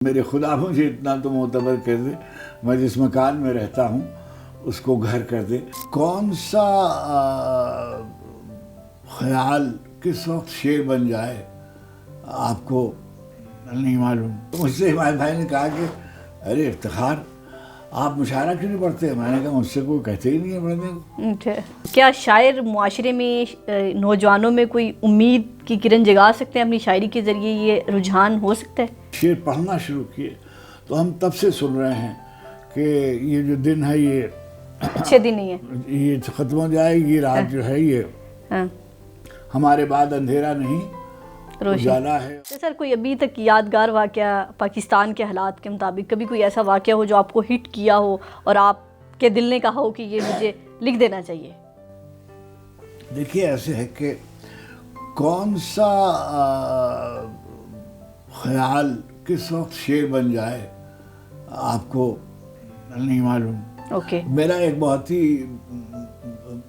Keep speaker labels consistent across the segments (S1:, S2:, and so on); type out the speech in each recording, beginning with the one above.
S1: میرے خدا مجھے اتنا تو معتبر کر دے، میں جس مکان میں رہتا ہوں اس کو گھر کر دے۔ کون سا خیال کس وقت شعر بن جائے آپ کو نہیں معلوم۔ تو مجھ سے ہمارے بھائی نے کہا کہ ارے افتخار آپ مشاعرہ کیوں نہیں پڑھتے؟ میں نے کہا مجھ سے کوئی کہتے ہی نہیں ہے پڑھنے کو۔
S2: اچھا، کیا شاعر معاشرے میں نوجوانوں میں کوئی امید کی کرن جگا سکتے ہیں اپنی شاعری کے ذریعے؟ یہ رجحان ہو سکتا ہے؟
S1: شعر پڑھنا شروع کیے تو ہم تب سے سن رہے ہیں کہ یہ جو دن ہے یہ
S2: اچھے دن نہیں ہے،
S1: یہ ختم ہو جائے گی، رات جو ہے یہ ہمارے بعد اندھیرا نہیں اجالا ہے۔
S2: سر کوئی ابھی تک یادگار واقعہ پاکستان کے حالات کے مطابق کبھی کوئی ایسا واقعہ ہو جو آپ کو ہٹ کیا ہو اور آپ کے دل نے کہا ہو کہ یہ مجھے لکھ دینا چاہیے؟
S1: دیکھیے ایسے ہے کہ کون سا خیال کس وقت شعر بن جائے آپ کو نہیں معلوم۔
S2: اوکے،
S1: میرا ایک بہت ہی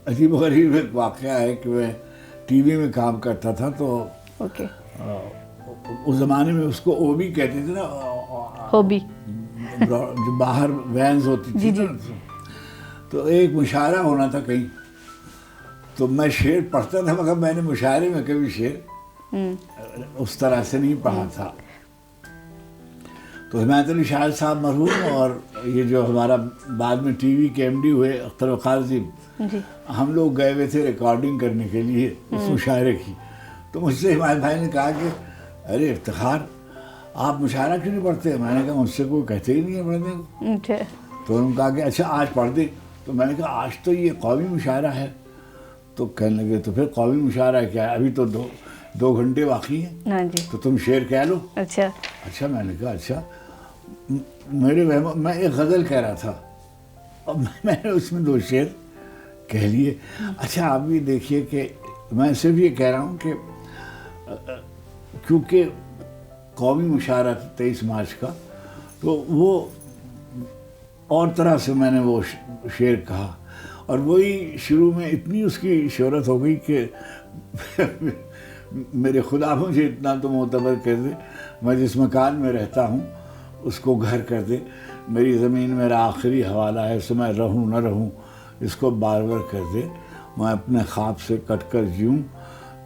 S1: عجیب و غریب ایک واقعہ ہے کہ میں ٹی وی میں کام کرتا تھا تو
S2: اوکے،
S1: اس زمانے میں اس کو او بی کہتے تھے نا،
S2: ہابی،
S1: جو باہر وینز ہوتی تھی نا، تو ایک مشاعرہ ہونا تھا کہیں، تو میں شعر پڑھتا تھا مگر میں نے مشاعرے میں کبھی شعر اس طرح سے نہیں پڑھا تھا۔ تو حمایت علی شاعر صاحب مرحوم اور یہ جو ہمارا بعد میں ٹی وی کے ایم ڈی ہوئے اختر وقار جی، ہم لوگ گئے ہوئے تھے ریکارڈنگ کرنے کے لیے اس مشاعرے کی۔ تو مجھ سے ہمارے بھائی نے کہا کہ ارے افتخار آپ مشاعرہ کیوں نہیں پڑھتے؟ میں نے کہا مجھ سے کوئی کہتے ہی نہیں ہے پڑھنے کو۔ تو انہوں نے کہا کہ اچھا آج پڑھ دیں۔ تو میں نے کہا آج تو یہ قومی مشاعرہ ہے۔ تو کہنے لگے تو پھر قومی مشاعرہ کیا ہے، ابھی تو دو گھنٹے باقی ہیں، تو تم شعر کہہ لو۔ اچھا میں نے کہا اچھا، میں ایک غزل کہہ رہا تھا اور میں نے اس میں 2 شعر کہہ لیے۔ اچھا آپ بھی دیکھیے کہ میں صرف یہ کہہ رہا ہوں کہ کیونکہ قومی مشاعرہ 23 مارچ کا، تو وہ اور طرح سے میں نے وہ شعر کہا اور وہی شروع میں اتنی اس کی شہرت ہو گئی کہ میرے خدا مجھے اتنا تو معتبر کر دے، میں جس مکان میں رہتا ہوں اس کو گھر کر دے، میری زمین میرا آخری حوالہ ہے، سو میں رہوں نہ رہوں اس کو بار بار کر دے، میں اپنے خواب سے کٹ کر جیوں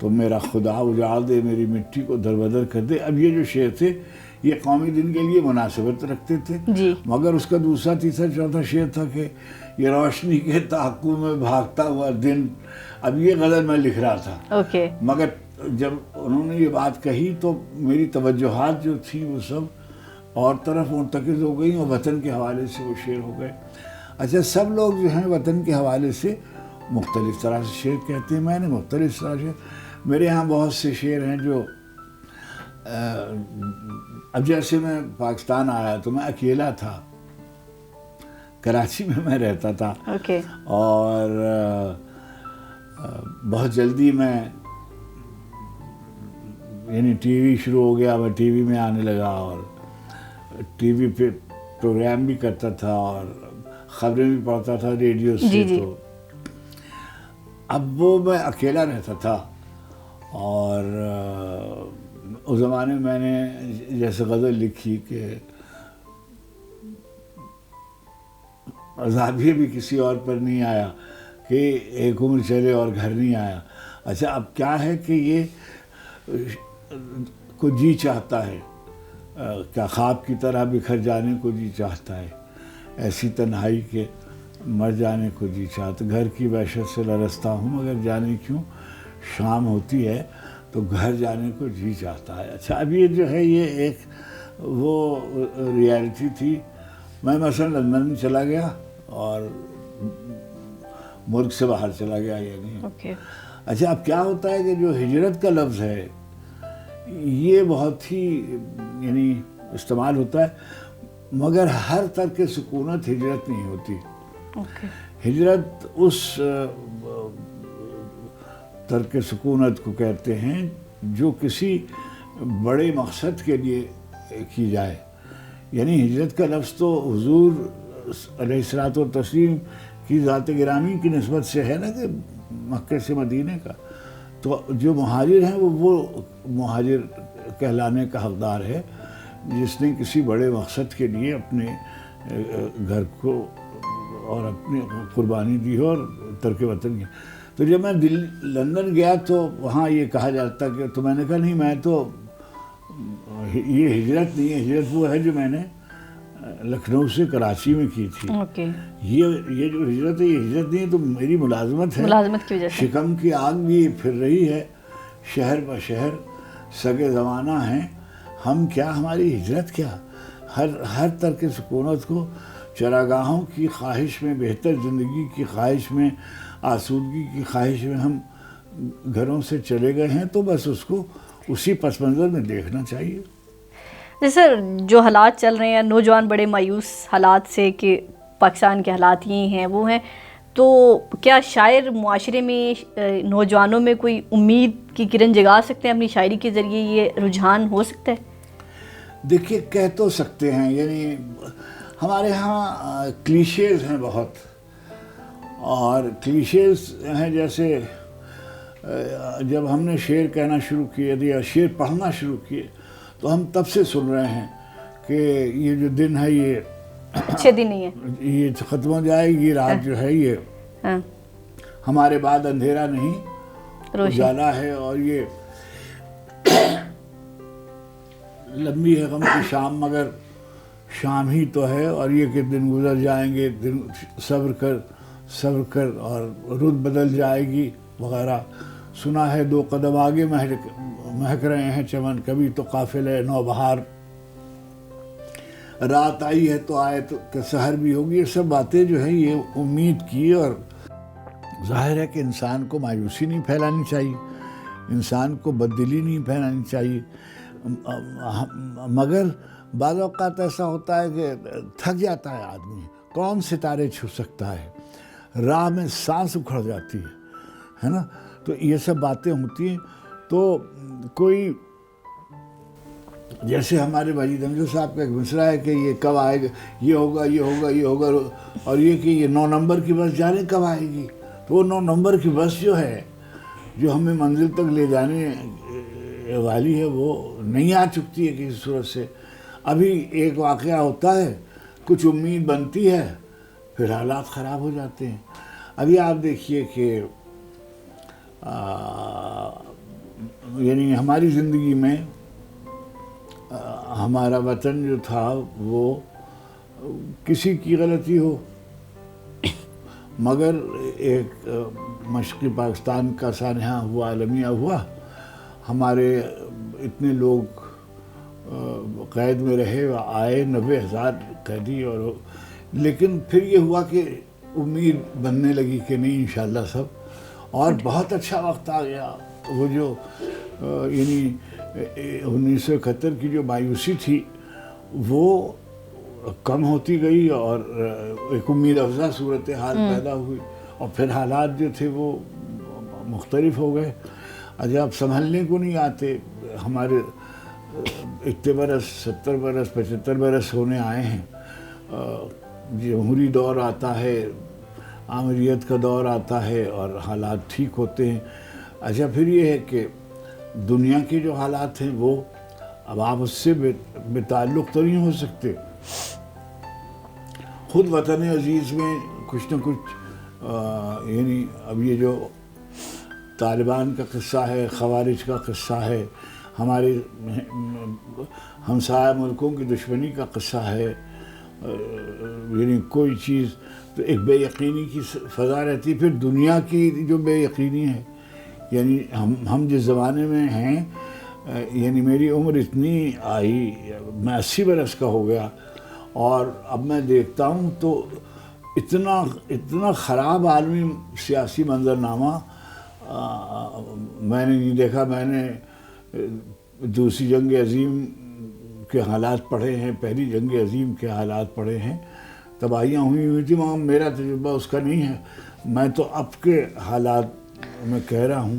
S1: تو میرا خدا اجاڑ دے، میری مٹی کو دربدر کر دے۔ اب یہ جو شعر تھے یہ قومی دن کے لیے مناسبت رکھتے تھے، مگر اس کا دوسرا تیسرا چوتھا شعر تھا کہ یہ روشنی کے تعاقب میں بھاگتا ہوا دن۔ اب یہ غزل میں لکھ رہا تھا، مگر جب انہوں نے یہ بات کہی تو میری توجہات جو تھی وہ سب اور طرف مرتکز ہو گئی اور وطن کے حوالے سے وہ شعر ہو گئے۔ اچھا سب لوگ جو ہیں وطن کے حوالے سے مختلف طرح سے شعر کہتے ہیں، میں نے مختلف طرح سے، میرے ہاں بہت سے شعر ہیں جو اب جیسے میں پاکستان آیا تو میں اکیلا تھا، کراچی میں رہتا تھا، اور بہت جلدی میں یعنی ٹی وی شروع ہو گیا، میں ٹی وی میں آنے لگا اور ٹی وی پہ پروگرام بھی کرتا تھا اور خبریں بھی پڑھتا تھا ریڈیو سے۔ تو اب وہ میں اکیلا رہتا تھا اور اس زمانے میں نے جیسے غزل لکھی کہ عذابیہ بھی کسی اور پر نہیں آیا کہ ایک عمر چلے اور گھر نہیں آیا۔ اچھا اب کیا ہے کہ یہ کو جی چاہتا ہے، کیا خواب کی طرح بکھر جانے کو جی چاہتا ہے، ایسی تنہائی کے مر جانے کو جی چاہتا، گھر کی وحشت سے لرزتا ہوں مگر جانے کیوں شام ہوتی ہے تو گھر جانے کو جی چاہتا ہے۔ اچھا اب یہ جو ہے یہ ایک وہ ریالٹی تھی۔ میں مثلا لندن میں چلا گیا اور ملک سے باہر چلا گیا یعنی۔ اچھا اب کیا ہوتا ہے کہ جو ہجرت کا لفظ ہے یہ بہت ہی یعنی استعمال ہوتا ہے، مگر ہر ترک سکونت ہجرت نہیں ہوتی۔ ہجرت اس ترک سکونت کو کہتے ہیں جو کسی بڑے مقصد کے لیے کی جائے، یعنی ہجرت کا لفظ تو حضور علیہ الصلوۃ والتسلیم کی ذات گرامی کی نسبت سے ہے نا، کہ مکہ سے مدینے کا، تو جو مہاجر ہیں وہ مہاجر کہلانے کا حقدار ہے جس نے کسی بڑے مقصد کے لیے اپنے گھر کو اور اپنی قربانی دی ہو اور ترک وطن کی. تو جب میں لندن گیا تو وہاں یہ کہا جاتا کہ تو میں نے کہا نہیں، میں تو یہ ہجرت نہیں ہے، ہجرت وہ ہے جو میں نے لکھنؤ سے کراچی میں کی تھی. یہ جو ہجرت ہے یہ ہجرت نہیں ہے، تو میری ملازمت ہے.
S2: ملازمت کی وجہ سے
S1: شکم کی آگ بھی پھر رہی ہے شہر بہ شہر، سگے زمانہ ہیں ہم کیا، ہماری ہجرت کیا. ہر ترک سکونت کو چراگاہوں کی خواہش میں، بہتر زندگی کی خواہش میں، آسودگی کی خواہش میں ہم گھروں سے چلے گئے ہیں، تو بس اس کو اسی پس منظر میں دیکھنا چاہیے.
S2: جی سر، جو حالات چل رہے ہیں، نوجوان بڑے مایوس حالات سے کہ پاکستان کے حالات یہ ہیں وہ ہیں، تو کیا شاعر معاشرے میں نوجوانوں میں کوئی امید کی کرن جگا سکتے ہیں؟ اپنی شاعری کے ذریعے یہ رجحان ہو سکتا ہے؟
S1: دیکھیے کہہ تو سکتے ہیں، یعنی ہمارے ہاں کلیشیز ہیں بہت، اور کلیشیز ہیں جیسے جب ہم نے شعر کہنا شروع کیے یا شعر پڑھنا شروع کیے تو ہم تب سے سن رہے ہیں کہ یہ جو دن ہے یہ
S2: اچھے دن نہیں ہے،
S1: یہ ختم ہو جائے گی، رات جو ہے یہ ہمارے بعد اندھیرا نہیں اجالا ہے، اور یہ لمبی ہے غم کی شام مگر شام ہی تو ہے، اور یہ کہ دن گزر جائیں گے، دن صبر کر اور رت بدل جائے گی وغیرہ. سنا ہے 2 قدم آگے مہک رہے ہیں چمن، کبھی تو قافلہ نوبہار، رات آئی ہے تو آئے تو کہ سحر بھی ہوگی. یہ سب باتیں جو ہیں یہ امید کی، اور ظاہر ہے کہ انسان کو مایوسی نہیں پھیلانی چاہیے، انسان کو بددلی نہیں پھیلانی چاہیے، مگر بعض اوقات ایسا ہوتا ہے کہ تھک جاتا ہے آدمی، کون ستارے چھو سکتا ہے، راہ میں سانس اکھڑ جاتی ہے نا. تو یہ سب باتیں ہوتی ہیں. تو کوئی جیسے ہمارے مجید حمزہ صاحب کا ایک مصرع ہے کہ یہ کب آئے گا، یہ ہوگا یہ ہوگا یہ ہوگا، اور یہ کہ یہ 9 نمبر کی بس جانے کب آئے گی. تو وہ 9 نمبر کی بس جو ہے جو ہمیں منزل تک لے جانے والی ہے وہ نہیں آ چکتی ہے کسی صورت سے. ابھی ایک واقعہ ہوتا ہے، کچھ امید بنتی ہے، پھر حالات خراب ہو جاتے ہیں. ابھی آپ دیکھیے کہ یعنی ہماری زندگی میں ہمارا وطن جو تھا وہ کسی کی غلطی ہو، مگر ایک مشرقی پاکستان کا سانحہ ہوا، عالمیہ ہوا، ہمارے اتنے لوگ قید میں رہے، آئے 90,000 قیدی، اور لیکن پھر یہ ہوا کہ امید بننے لگی کہ نہیں انشاءاللہ سب، اور بہت اچھا وقت آ گیا. وہ جو یعنی 1971 کی جو مایوسی تھی وہ کم ہوتی گئی، اور ایک امید افزا صورتحال پیدا ہوئی، اور پھر حالات جو تھے وہ مختلف ہو گئے. اچھا اب سنبھلنے کو نہیں آتے. ہمارے اتنے برس 70 برس 75 برس ہونے آئے ہیں، جمہوری دور آتا ہے، آمریت کا دور آتا ہے، اور حالات ٹھیک ہوتے ہیں. اچھا پھر یہ ہے کہ دنیا کے جو حالات ہیں وہ اب آپ اس سے بے تعلق تو نہیں ہو سکتے. خود وطن عزیز میں کچھ نہ کچھ یعنی اب یہ جو طالبان کا قصہ ہے، خوارج کا قصہ ہے، ہمارے ہمسایہ ملکوں کی دشمنی کا قصہ ہے، یعنی کوئی چیز تو ایک بے یقینی کی فضا رہتی ہے. پھر دنیا کی جو بے یقینی ہے، یعنی ہم جس زمانے میں ہیں، یعنی میری عمر اتنی آئی، میں 80 برس کا ہو گیا، اور اب میں دیکھتا ہوں تو اتنا خراب عالمی سیاسی منظرنامہ میں نے نہیں دیکھا. میں نے دوسری جنگ عظیم کے حالات پڑھے ہیں، پہلی جنگ عظیم کے حالات پڑھے ہیں، تباہیاں ہوئی تھی، مگر میرا تجربہ اس کا نہیں ہے. میں تو اب کے حالات میں کہہ رہا ہوں